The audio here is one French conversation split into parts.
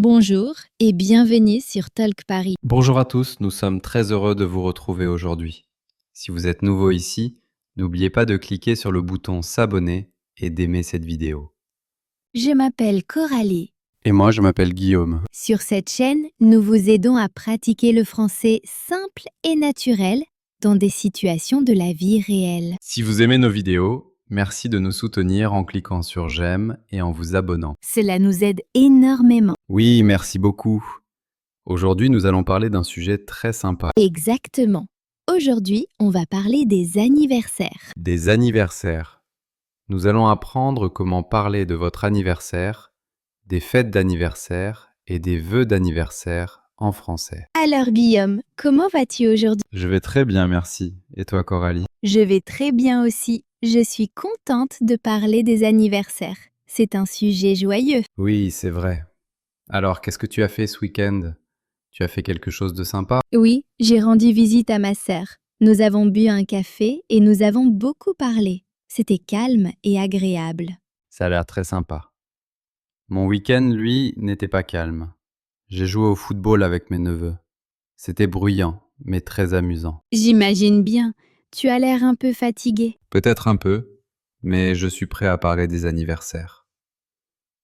Bonjour et bienvenue sur Talk Paris. Bonjour à tous, nous sommes très heureux de vous retrouver aujourd'hui. Si vous êtes nouveau ici, n'oubliez pas de cliquer sur le bouton s'abonner et d'aimer cette vidéo. Je m'appelle Coralie. Et moi, je m'appelle Guillaume. Sur cette chaîne, nous vous aidons à pratiquer le français simple et naturel dans des situations de la vie réelle. Si vous aimez nos vidéos, merci de nous soutenir en cliquant sur j'aime et en vous abonnant. Cela nous aide énormément. Oui, merci beaucoup. Aujourd'hui, nous allons parler d'un sujet très sympa. Exactement. Aujourd'hui, on va parler des anniversaires. Des anniversaires. Nous allons apprendre comment parler de votre anniversaire, des fêtes d'anniversaire et des vœux d'anniversaire en français. Alors Guillaume, comment vas-tu aujourd'hui? Je vais très bien, merci. Et toi, Coralie? Je vais très bien aussi. Je suis contente de parler des anniversaires. C'est un sujet joyeux. Oui, c'est vrai. Alors, qu'est-ce que tu as fait ce week-end? Tu as fait quelque chose de sympa? Oui, j'ai rendu visite à ma sœur. Nous avons bu un café et nous avons beaucoup parlé. C'était calme et agréable. Ça a l'air très sympa. Mon week-end, lui, n'était pas calme. J'ai joué au football avec mes neveux. C'était bruyant, mais très amusant. J'imagine bien. Tu as l'air un peu fatigué. Peut-être un peu, mais je suis prêt à parler des anniversaires.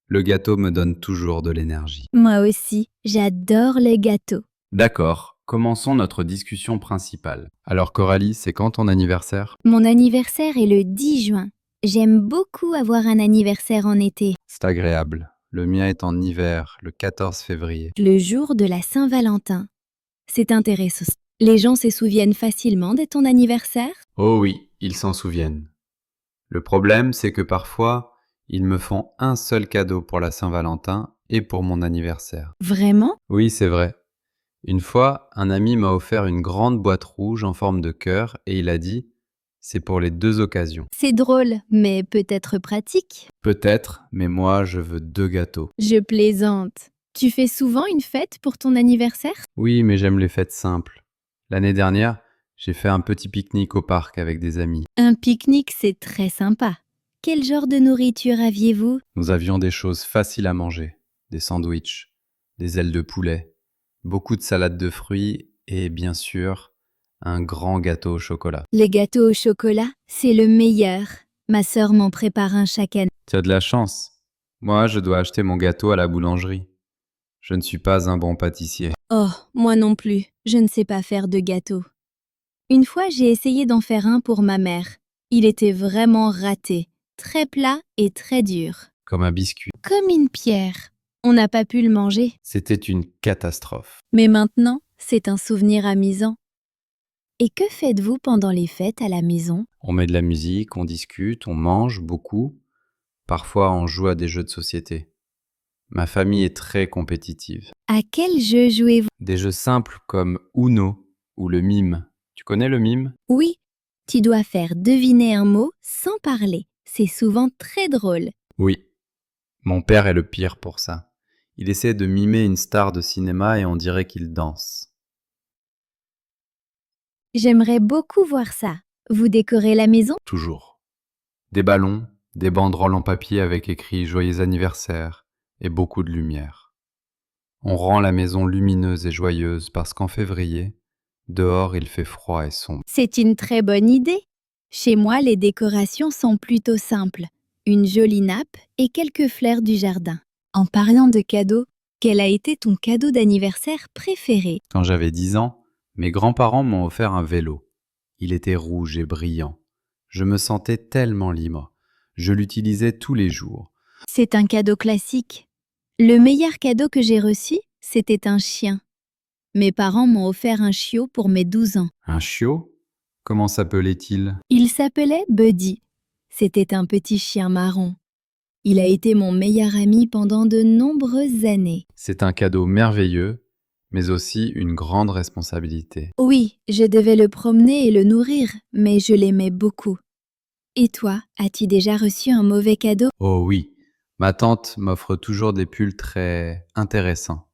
Le gâteau me donne toujours de l'énergie. Moi aussi, j'adore les gâteaux. D'accord, commençons notre discussion principale. Alors Coralie, c'est quand ton anniversaire? Mon anniversaire est le 10 juin. J'aime beaucoup avoir un anniversaire en été, C'est agréable. Le mien est en hiver, le 14 février. le jour de la Saint-Valentin. C'est intéressant. Les gens se souviennent facilement de ton anniversaire? Oh oui, ils s'en souviennent. Le problème, c'est que parfois, ils me font un seul cadeau pour la Saint-Valentin et pour mon anniversaire. Vraiment? Oui, c'est vrai. Une fois, un ami m'a offert une grande boîte rouge en forme de cœur et il a dit « C'est pour les deux occasions C'est drôle, mais peut-être pratique. ». Peut-être, mais moi, je veux 2 gâteaux. Je plaisante. Tu fais souvent une fête pour ton anniversaire? Oui, mais j'aime les fêtes simples. L'année dernière, j'ai fait un petit pique-nique au parc avec des amis. Un pique-nique, c'est très sympa. Quel genre de nourriture aviez-vous? Nous avions des choses faciles à manger, des sandwichs, des ailes de poulet, beaucoup de salades de fruits et, bien sûr, un grand gâteau au chocolat. Les gâteaux au chocolat, c'est le meilleur. Ma sœur m'en prépare un chaque année. Tu as de la chance. Moi, je dois acheter mon gâteau à la boulangerie. Je ne suis pas un bon pâtissier. Oh, moi non plus. Je ne sais pas faire de gâteau. Une fois, j'ai essayé d'en faire un pour ma mère. Il était vraiment raté. Très plat et très dur. Comme un biscuit. Comme une pierre. On n'a pas pu le manger. C'était une catastrophe. Mais maintenant, c'est un souvenir amusant. Et que faites-vous pendant les fêtes à la maison? On met de la musique, on discute, on mange beaucoup. Parfois, on joue à des jeux de société. Ma famille est très compétitive. À quel jeu jouez-vous? Des jeux simples comme Uno ou le mime. Tu connais le mime? Oui, tu dois faire deviner un mot sans parler. C'est souvent très drôle. Oui. Mon père est le pire pour ça. Il essaie de mimer une star de cinéma et on dirait qu'il danse. J'aimerais beaucoup voir ça. Vous décorez la maison? Toujours. Des ballons, des banderoles en papier avec écrit Joyeux anniversaire et beaucoup de lumière. On rend la maison lumineuse et joyeuse parce qu'en février, dehors il fait froid et sombre. C'est une très bonne idée. Chez moi, les décorations sont plutôt simples. Une jolie nappe et quelques fleurs du jardin. En parlant de cadeaux, quel a été ton cadeau d'anniversaire préféré? Quand j'avais 10 ans, mes grands-parents m'ont offert un vélo. Il était rouge et brillant. Je me sentais tellement libre. Je l'utilisais tous les jours. C'est un cadeau classique. Le meilleur cadeau que j'ai reçu, c'était un chien. Mes parents m'ont offert un chiot pour mes 12 ans. Un chiot? Comment s'appelait-il? Il s'appelait Buddy. C'était un petit chien marron. Il a été mon meilleur ami pendant de nombreuses années. C'est un cadeau merveilleux, mais aussi une grande responsabilité. Oui, je devais le promener et le nourrir, mais je l'aimais beaucoup. Et toi, as-tu déjà reçu un mauvais cadeau? Oh oui, ma tante m'offre toujours des pulls très intéressants.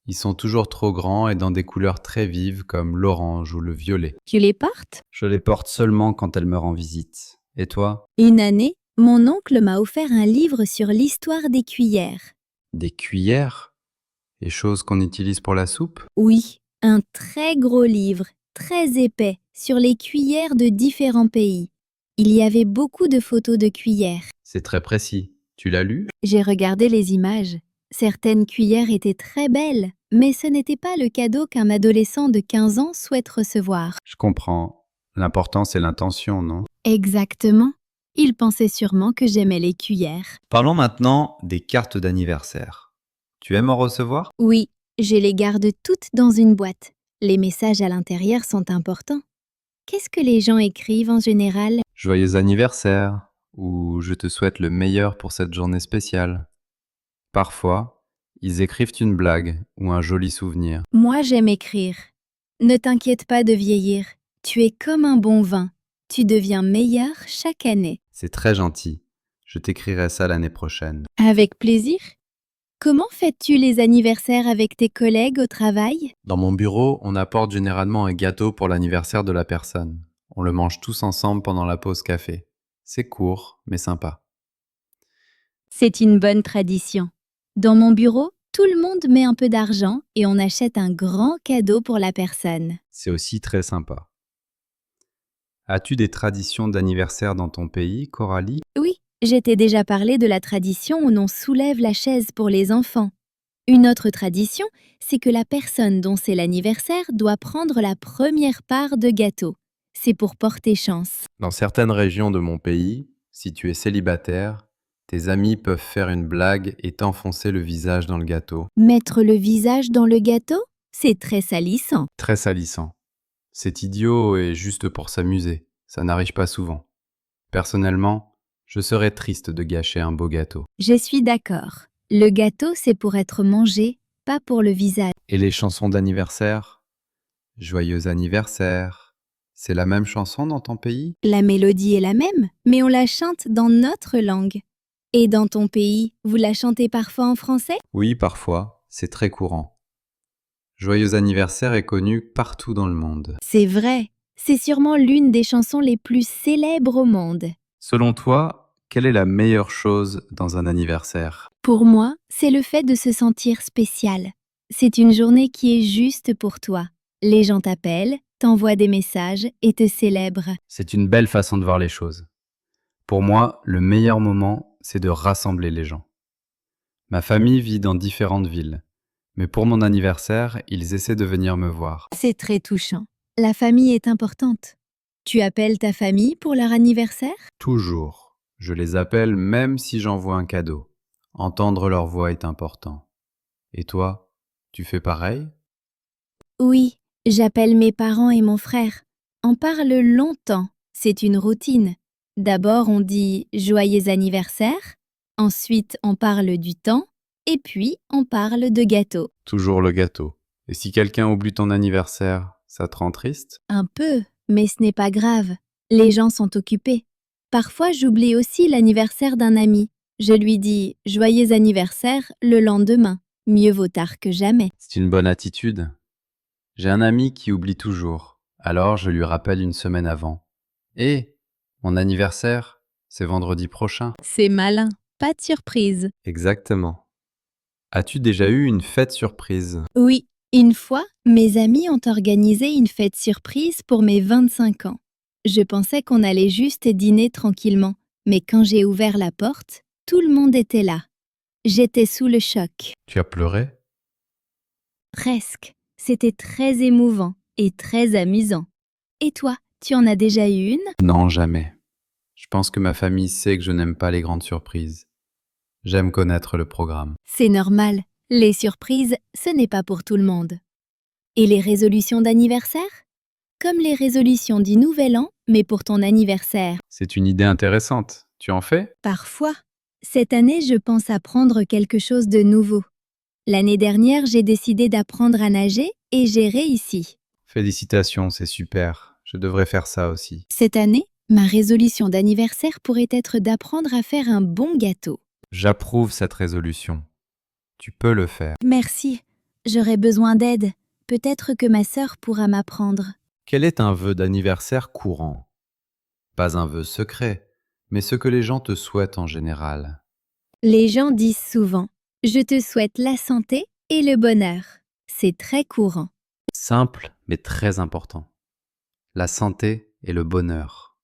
Ils sont toujours trop grands et dans des couleurs très vives comme l'orange ou le violet. Tu les portes? Je les porte seulement quand elle me rend visite. Et toi? Une année, mon oncle m'a offert un livre sur l'histoire des cuillères. Des cuillères? Et choses qu'on utilise pour la soupe? Oui, un très gros livre, très épais, sur les cuillères de différents pays. Il y avait beaucoup de photos de cuillères. C'est très précis. Tu l'as lu? J'ai regardé les images. Certaines cuillères étaient très belles, mais ce n'était pas le cadeau qu'un adolescent de 15 ans souhaite recevoir. Je comprends. L'important, c'est l'intention, non? Exactement. Il pensait sûrement que j'aimais les cuillères. Parlons maintenant des cartes d'anniversaire. Tu aimes en recevoir? Oui, je les garde toutes dans une boîte. Les messages à l'intérieur sont importants. Qu'est-ce que les gens écrivent en général? Joyeux anniversaire, ou je te souhaite le meilleur pour cette journée spéciale. Parfois, ils écrivent une blague ou un joli souvenir. Moi, j'aime écrire. Ne t'inquiète pas de vieillir. Tu es comme un bon vin. Tu deviens meilleur chaque année. C'est très gentil. Je t'écrirai ça l'année prochaine. Avec plaisir. Comment fêtes-tu les anniversaires avec tes collègues au travail? Dans mon bureau, on apporte généralement un gâteau pour l'anniversaire de la personne. On le mange tous ensemble pendant la pause café. C'est court, mais sympa. C'est une bonne tradition. Dans mon bureau, tout le monde met un peu d'argent et on achète un grand cadeau pour la personne. C'est aussi très sympa. As-tu des traditions d'anniversaire dans ton pays, Coralie? Oui, je t'ai déjà parlé de la tradition où l'on soulève la chaise pour les enfants. Une autre tradition, c'est que la personne dont c'est l'anniversaire doit prendre la première part de gâteau. C'est pour porter chance. Dans certaines régions de mon pays, si tu es célibataire, tes amis peuvent faire une blague et t'enfoncer le visage dans le gâteau. Mettre le visage dans le gâteau, c'est très salissant. Très salissant. C'est idiot et juste pour s'amuser. Ça n'arrive pas souvent. Personnellement, je serais triste de gâcher un beau gâteau. Je suis d'accord. Le gâteau, c'est pour être mangé, pas pour le visage. Et les chansons d'anniversaire? Joyeux anniversaire. C'est la même chanson dans ton pays? La mélodie est la même, mais on la chante dans notre langue. Et dans ton pays, vous la chantez parfois en français? Oui, parfois. C'est très courant. Joyeux anniversaire est connu partout dans le monde. C'est vrai. C'est sûrement l'une des chansons les plus célèbres au monde. Selon toi, quelle est la meilleure chose dans un anniversaire? Pour moi, c'est le fait de se sentir spécial. C'est une journée qui est juste pour toi. Les gens t'appellent, t'envoient des messages et te célèbrent. C'est une belle façon de voir les choses. Pour moi, le meilleur moment, c'est de rassembler les gens. Ma famille vit dans différentes villes, mais pour mon anniversaire, ils essaient de venir me voir. C'est très touchant. La famille est importante. Tu appelles ta famille pour leur anniversaire? Toujours. Je les appelle même si j'envoie un cadeau. Entendre leur voix est important. Et toi, tu fais pareil? Oui, j'appelle mes parents et mon frère. On parle longtemps. C'est une routine. D'abord, on dit joyeux anniversaire. Ensuite, on parle du temps. Et puis, on parle de gâteau. Toujours le gâteau. Et si quelqu'un oublie ton anniversaire, ça te rend triste? Un peu, mais ce n'est pas grave. Les gens sont occupés. Parfois, j'oublie aussi l'anniversaire d'un ami. Je lui dis joyeux anniversaire le lendemain. Mieux vaut tard que jamais. C'est une bonne attitude. J'ai un ami qui oublie toujours. Alors je lui rappelle une semaine avant. Et mon anniversaire, c'est vendredi prochain. C'est malin. Pas de surprise. Exactement. As-tu déjà eu une fête surprise? Oui, une fois, mes amis ont organisé une fête surprise pour mes 25 ans. Je pensais qu'on allait juste dîner tranquillement, mais quand j'ai ouvert la porte, tout le monde était là. J'étais sous le choc. Tu as pleuré? Presque. C'était très émouvant et très amusant. Et toi, tu en as déjà eu une? Non, jamais. Je pense que ma famille sait que je n'aime pas les grandes surprises. J'aime connaître le programme. C'est normal. Les surprises, ce n'est pas pour tout le monde. Et les résolutions d'anniversaire? Comme les résolutions du Nouvel An, mais pour ton anniversaire. C'est une idée intéressante. Tu en fais? Parfois. Cette année, je pense apprendre quelque chose de nouveau. L'année dernière, j'ai décidé d'apprendre à nager et j'ai réussi. Félicitations, c'est super. Je devrais faire ça aussi. Cette année, ma résolution d'anniversaire pourrait être d'apprendre à faire un bon gâteau. J'approuve cette résolution. Tu peux le faire. Merci. J'aurais besoin d'aide. Peut-être que ma sœur pourra m'apprendre. Quel est un vœu d'anniversaire courant? Pas un vœu secret, mais ce que les gens te souhaitent en général. Les gens disent souvent « Je te souhaite la santé et le bonheur. C'est très courant. Simple, mais très important. La santé et le bonheur.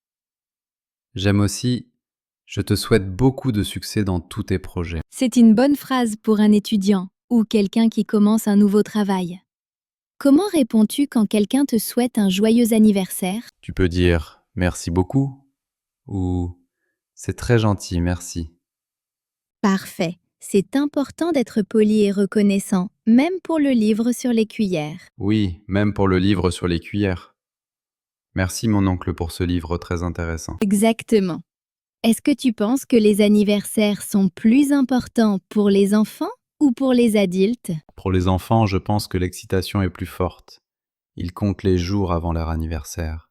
J'aime aussi « Je te souhaite beaucoup de succès dans tous tes projets ». C'est une bonne phrase pour un étudiant ou quelqu'un qui commence un nouveau travail. Comment réponds-tu quand quelqu'un te souhaite un joyeux anniversaire? Tu peux dire « Merci beaucoup » ou « C'est très gentil, merci ». Parfait. C'est important d'être poli et reconnaissant, même pour le livre sur les cuillères. Oui, même pour le livre sur les cuillères. Merci mon oncle pour ce livre très intéressant. Exactement. Est-ce que tu penses que les anniversaires sont plus importants pour les enfants ou pour les adultes? Pour les enfants, je pense que l'excitation est plus forte. Ils comptent les jours avant leur anniversaire.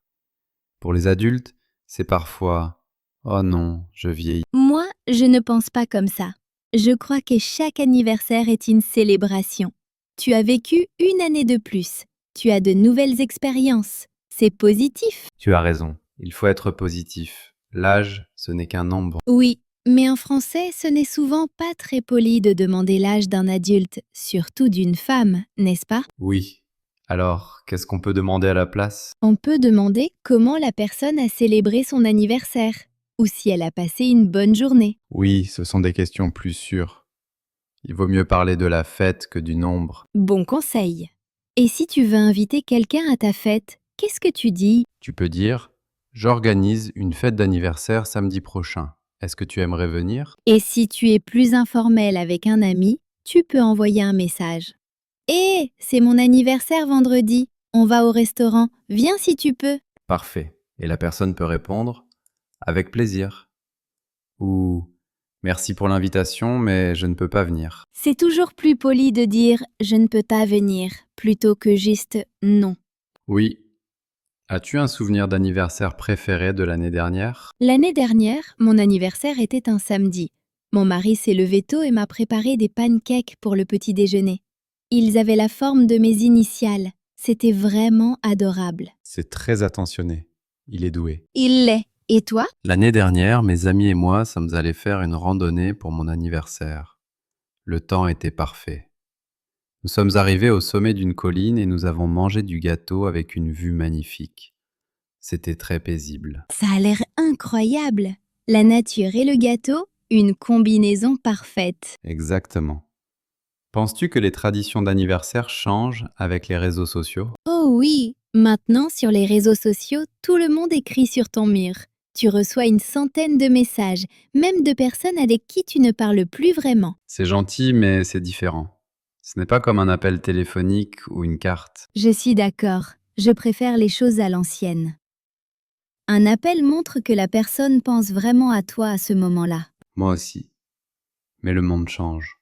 Pour les adultes, c'est parfois « Oh non, je vieillis ». Moi, je ne pense pas comme ça. Je crois que chaque anniversaire est une célébration. Tu as vécu une année de plus. Tu as de nouvelles expériences. C'est positif. Tu as raison, il faut être positif. L'âge, ce n'est qu'un nombre. Oui, mais en français, ce n'est souvent pas très poli de demander l'âge d'un adulte, surtout d'une femme, n'est-ce pas? Oui. Alors, qu'est-ce qu'on peut demander à la place? On peut demander comment la personne a célébré son anniversaire, ou si elle a passé une bonne journée. Oui, ce sont des questions plus sûres. Il vaut mieux parler de la fête que du nombre. Bon conseil. Et si tu veux inviter quelqu'un à ta fête, qu'est-ce que tu dis? Tu peux dire « J'organise une fête d'anniversaire samedi prochain. Est-ce que tu aimerais venir ?» Et si tu es plus informel avec un ami, tu peux envoyer un message. Hé, c'est mon anniversaire vendredi. On va au restaurant. Viens si tu peux. Parfait. Et la personne peut répondre « Avec plaisir » ou « Merci pour l'invitation, mais je ne peux pas venir C'est toujours plus poli de dire je ne peux pas venir plutôt que juste non. ». Oui. As-tu un souvenir d'anniversaire préféré de l'année dernière? L'année dernière, mon anniversaire était un samedi. Mon mari s'est levé tôt et m'a préparé des pancakes pour le petit déjeuner. Ils avaient la forme de mes initiales. C'était vraiment adorable. C'est très attentionné. Il est doué. Il l'est. Et toi? L'année dernière, mes amis et moi sommes allés faire une randonnée pour mon anniversaire. Le temps était parfait. Nous sommes arrivés au sommet d'une colline et nous avons mangé du gâteau avec une vue magnifique. C'était très paisible. Ça a l'air incroyable. La nature et le gâteau, une combinaison parfaite. Exactement. Penses-tu que les traditions d'anniversaire changent avec les réseaux sociaux? Oh oui, maintenant sur les réseaux sociaux, tout le monde écrit sur ton mur. Tu reçois une centaine de messages, même de personnes avec qui tu ne parles plus vraiment. C'est gentil, mais c'est différent. Ce n'est pas comme un appel téléphonique ou une carte. Je suis d'accord, je préfère les choses à l'ancienne. Un appel montre que la personne pense vraiment à toi à ce moment-là. Moi aussi. Mais le monde change.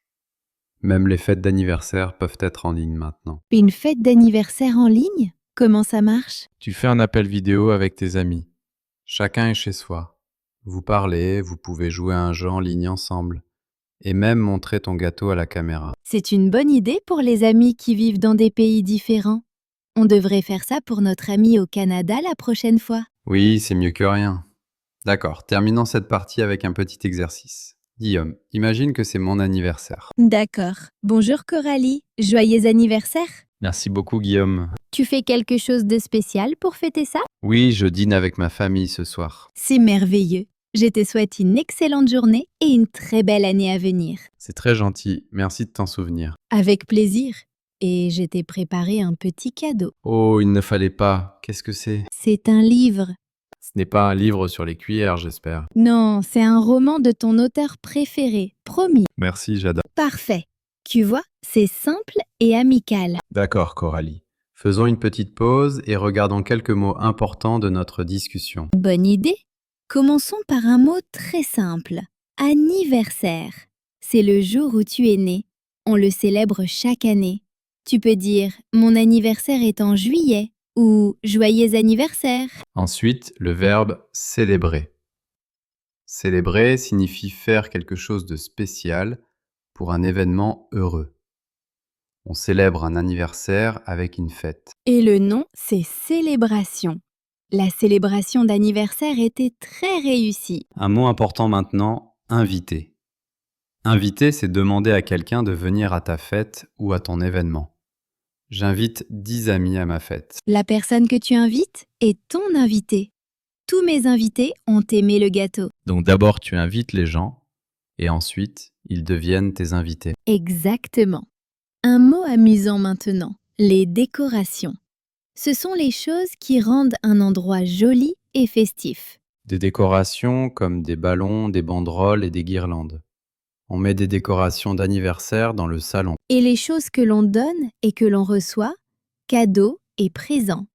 Même les fêtes d'anniversaire peuvent être en ligne maintenant. Une fête d'anniversaire en ligne? Comment ça marche? Tu fais un appel vidéo avec tes amis. Chacun est chez soi. Vous parlez, vous pouvez jouer à un jeu en ligne ensemble. Et même montrer ton gâteau à la caméra. C'est une bonne idée pour les amis qui vivent dans des pays différents. On devrait faire ça pour notre ami au Canada la prochaine fois. Oui, c'est mieux que rien. D'accord, terminons cette partie avec un petit exercice. Guillaume, imagine que c'est mon anniversaire. D'accord. Bonjour Coralie, joyeux anniversaire. Merci beaucoup Guillaume. Tu fais quelque chose de spécial pour fêter ça? Oui, je dîne avec ma famille ce soir. C'est merveilleux. Je te souhaite une excellente journée et une très belle année à venir. C'est très gentil, merci de t'en souvenir. Avec plaisir. Et je t'ai préparé un petit cadeau. Oh, il ne fallait pas. Qu'est-ce que c'est? C'est un livre. Ce n'est pas un livre sur les cuillères, j'espère. Non, c'est un roman de ton auteur préféré, promis. Merci, j'adore. Parfait. Tu vois, c'est simple et amical. D'accord, Coralie. Faisons une petite pause et regardons quelques mots importants de notre discussion. Bonne idée. Commençons par un mot très simple. Anniversaire. C'est le jour où tu es né. On le célèbre chaque année. Tu peux dire « Mon anniversaire est en juillet » ou « Joyeux anniversaire ». Ensuite, le verbe célébrer. Célébrer signifie faire quelque chose de spécial pour un événement heureux. On célèbre un anniversaire avec une fête. Et le nom, c'est célébration. La célébration d'anniversaire était très réussie. Un mot important maintenant, inviter. Inviter, c'est demander à quelqu'un de venir à ta fête ou à ton événement. J'invite 10 amis à ma fête. La personne que tu invites est ton invité. Tous mes invités ont aimé le gâteau. Donc d'abord, tu invites les gens et ensuite, ils deviennent tes invités. Exactement. Un mot amusant maintenant, les décorations. Ce sont les choses qui rendent un endroit joli et festif. Des décorations comme des ballons, des banderoles et des guirlandes. On met des décorations d'anniversaire dans le salon. Et les choses que l'on donne et que l'on reçoit, cadeaux et présents.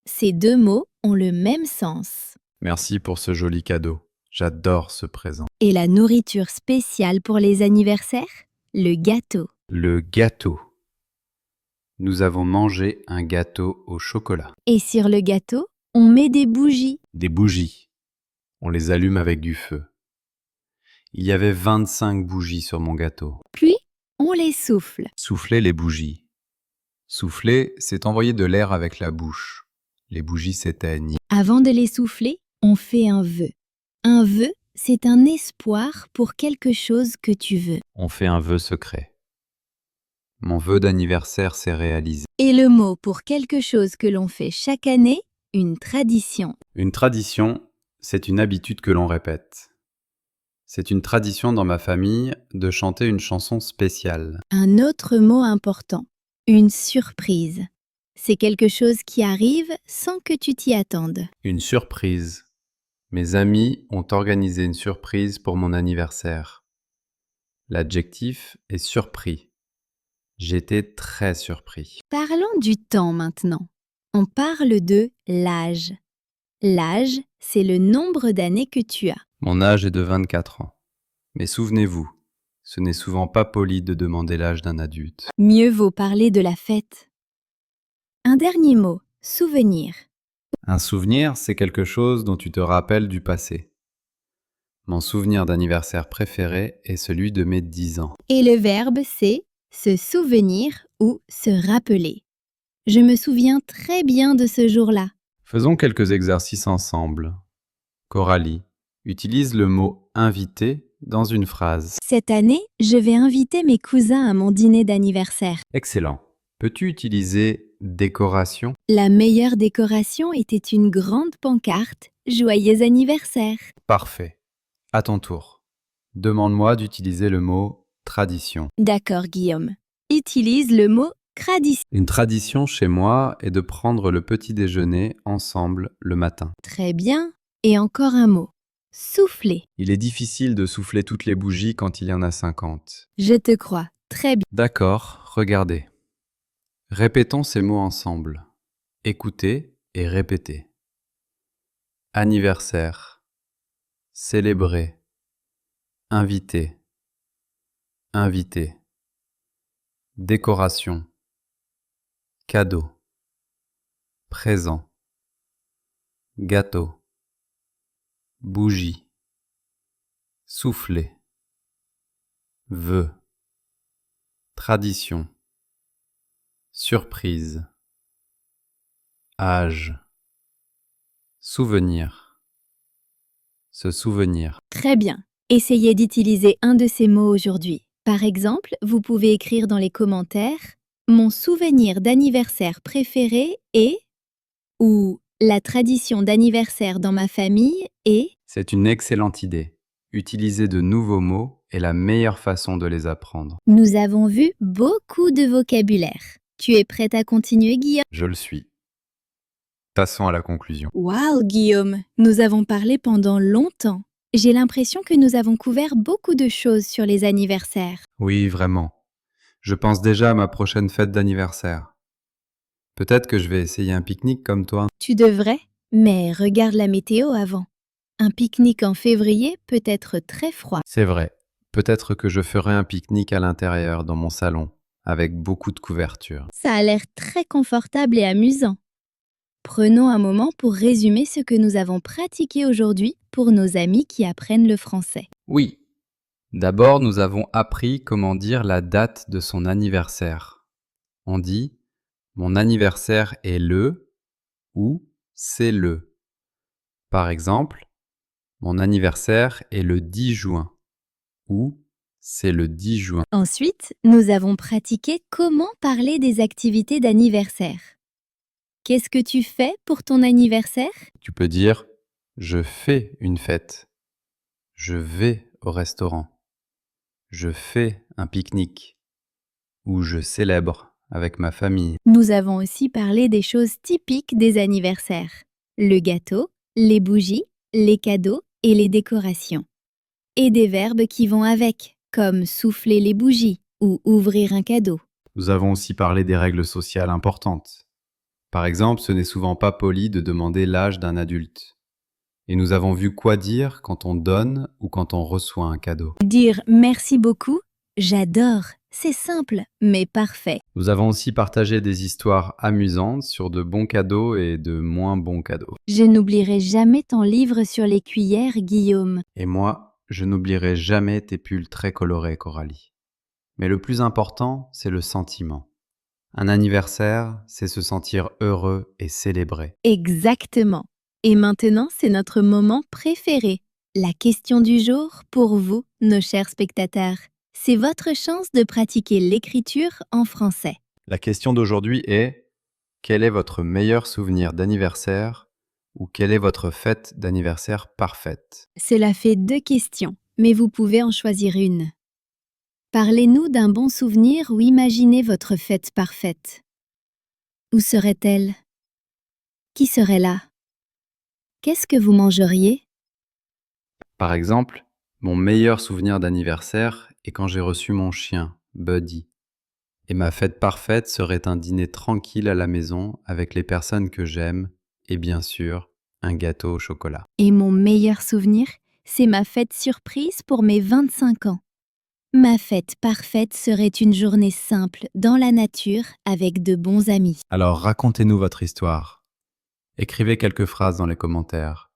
Ces deux mots ont le même sens. Merci pour ce joli cadeau. J'adore ce présent. Et la nourriture spéciale pour les anniversaires? Le gâteau. Le gâteau. Nous avons mangé un gâteau au chocolat. Et sur le gâteau, on met des bougies. Des bougies. On les allume avec du feu. Il y avait 25 bougies sur mon gâteau. Puis, on les souffle. Souffler les bougies. Souffler, c'est envoyer de l'air avec la bouche. Les bougies s'éteignent. Avant de les souffler, on fait un vœu. Un vœu, c'est un espoir pour quelque chose que tu veux. On fait un vœu secret. Mon vœu d'anniversaire s'est réalisé. Et le mot pour quelque chose que l'on fait chaque année, une tradition. Une tradition, c'est une habitude que l'on répète. C'est une tradition dans ma famille de chanter une chanson spéciale. Un autre mot important, une surprise. C'est quelque chose qui arrive sans que tu t'y attendes. Une surprise. Mes amis ont organisé une surprise pour mon anniversaire. L'adjectif est surpris. J'étais très surpris. Parlons du temps maintenant. On parle de l'âge. L'âge, c'est le nombre d'années que tu as. Mon âge est de 24 ans. Mais souvenez-vous, ce n'est souvent pas poli de demander l'âge d'un adulte. Mieux vaut parler de la fête. Un dernier mot, souvenir. Un souvenir, c'est quelque chose dont tu te rappelles du passé. Mon souvenir d'anniversaire préféré est celui de mes 10 ans. Et le verbe, c'est se souvenir ou se rappeler. Je me souviens très bien de ce jour-là. Faisons quelques exercices ensemble. Coralie, utilise le mot « inviter » dans une phrase. Cette année, je vais inviter mes cousins à mon dîner d'anniversaire. Excellent. Peux-tu utiliser « décoration » ? La meilleure décoration était une grande pancarte « Joyeux anniversaire ». Parfait. À ton tour. Demande-moi d'utiliser le mot « tradition ». D'accord, Guillaume. Utilise le mot tradition. Une tradition chez moi est de prendre le petit déjeuner ensemble le matin. Très bien. Et encore un mot. Souffler. Il est difficile de souffler toutes les bougies quand il y en a 50. Je te crois. Très bien. D'accord, regardez. Répétons ces mots ensemble. Écoutez et répétez. Anniversaire. Célébrer. Inviter. Inviter. Décoration. Cadeau. Présent. Gâteau. Bougie. Souffler. Vœu. Tradition. Surprise. Âge. Souvenir. Se souvenir. Très bien. Essayez d'utiliser un de ces mots aujourd'hui. Par exemple, vous pouvez écrire dans les commentaires « Mon souvenir d'anniversaire préféré est » ou « La tradition d'anniversaire dans ma famille est » C'est une excellente idée. Utiliser de nouveaux mots est la meilleure façon de les apprendre. Nous avons vu beaucoup de vocabulaire. Tu es prête à continuer, Guillaume? Je le suis. Passons à la conclusion. Waouh, Guillaume! Nous avons parlé pendant longtemps. J'ai l'impression que nous avons couvert beaucoup de choses sur les anniversaires. Oui, vraiment. Je pense déjà à ma prochaine fête d'anniversaire. Peut-être que je vais essayer un pique-nique comme toi. Tu devrais, mais regarde la météo avant. Un pique-nique en février peut être très froid. C'est vrai. Peut-être que je ferai un pique-nique à l'intérieur, dans mon salon, avec beaucoup de couvertures. Ça a l'air très confortable et amusant. Prenons un moment pour résumer ce que nous avons pratiqué aujourd'hui pour nos amis qui apprennent le français. Oui. D'abord, nous avons appris comment dire la date de son anniversaire. On dit « Mon anniversaire est le » ou « c'est le ». Par exemple, « Mon anniversaire est le 10 juin » ou C'est le 10 juin. Ensuite, nous avons pratiqué comment parler des activités d'anniversaire. Qu'est-ce que tu fais pour ton anniversaire? Tu peux dire « Je fais une fête »,« Je vais au restaurant »,« Je fais un pique-nique » ou « Je célèbre avec ma famille ». Nous avons aussi parlé des choses typiques des anniversaires. Le gâteau, les bougies, les cadeaux et les décorations. Et des verbes qui vont avec, comme souffler les bougies ou ouvrir un cadeau. Nous avons aussi parlé des règles sociales importantes. Par exemple, ce n'est souvent pas poli de demander l'âge d'un adulte. Et nous avons vu quoi dire quand on donne ou quand on reçoit un cadeau. Dire merci beaucoup, j'adore, c'est simple mais parfait. Nous avons aussi partagé des histoires amusantes sur de bons cadeaux et de moins bons cadeaux. Je n'oublierai jamais ton livre sur les cuillères, Guillaume. Et moi, je n'oublierai jamais tes pulls très colorés, Coralie. Mais le plus important, c'est le sentiment. Un anniversaire, c'est se sentir heureux et célébré. Exactement. Et maintenant, c'est notre moment préféré. La question du jour pour vous, nos chers spectateurs. C'est votre chance de pratiquer l'écriture en français. La question d'aujourd'hui est: quel est votre meilleur souvenir d'anniversaire ou quelle est votre fête d'anniversaire parfaite? Cela fait 2 questions, mais vous pouvez en choisir une. Parlez-nous d'un bon souvenir ou imaginez votre fête parfaite. Où serait-elle? Qui serait là? Qu'est-ce que vous mangeriez? Par exemple, mon meilleur souvenir d'anniversaire est quand j'ai reçu mon chien, Buddy. Et ma fête parfaite serait un dîner tranquille à la maison avec les personnes que j'aime et bien sûr, un gâteau au chocolat. Et mon meilleur souvenir, c'est ma fête surprise pour mes 25 ans. Ma fête parfaite serait une journée simple dans la nature avec de bons amis. Alors racontez-nous votre histoire. Écrivez quelques phrases dans les commentaires.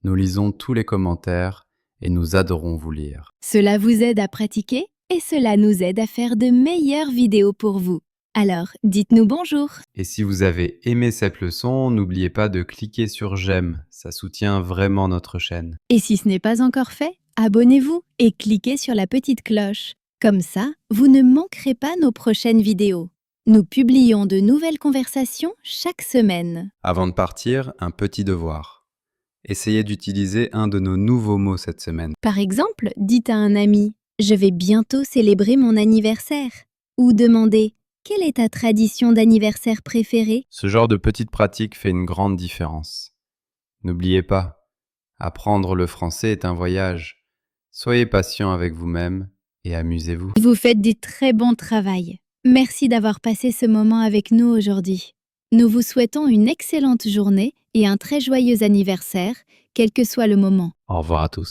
Nous lisons tous les commentaires et nous adorons vous lire. Cela vous aide à pratiquer et cela nous aide à faire de meilleures vidéos pour vous. Alors, dites-nous bonjour. Et si vous avez aimé cette leçon, n'oubliez pas de cliquer sur j'aime, ça soutient vraiment notre chaîne. Et si ce n'est pas encore fait, abonnez-vous et cliquez sur la petite cloche. Comme ça, vous ne manquerez pas nos prochaines vidéos. Nous publions de nouvelles conversations chaque semaine. Avant de partir, un petit devoir. Essayez d'utiliser un de nos nouveaux mots cette semaine. Par exemple, dites à un ami « Je vais bientôt célébrer mon anniversaire » ou demandez « Quelle est ta tradition d'anniversaire préférée ?» Ce genre de petite pratique fait une grande différence. N'oubliez pas, apprendre le français est un voyage. Soyez patient avec vous-même et amusez-vous. Vous faites du très bon travail. Merci d'avoir passé ce moment avec nous aujourd'hui. Nous vous souhaitons une excellente journée et un très joyeux anniversaire, quel que soit le moment. Au revoir à tous.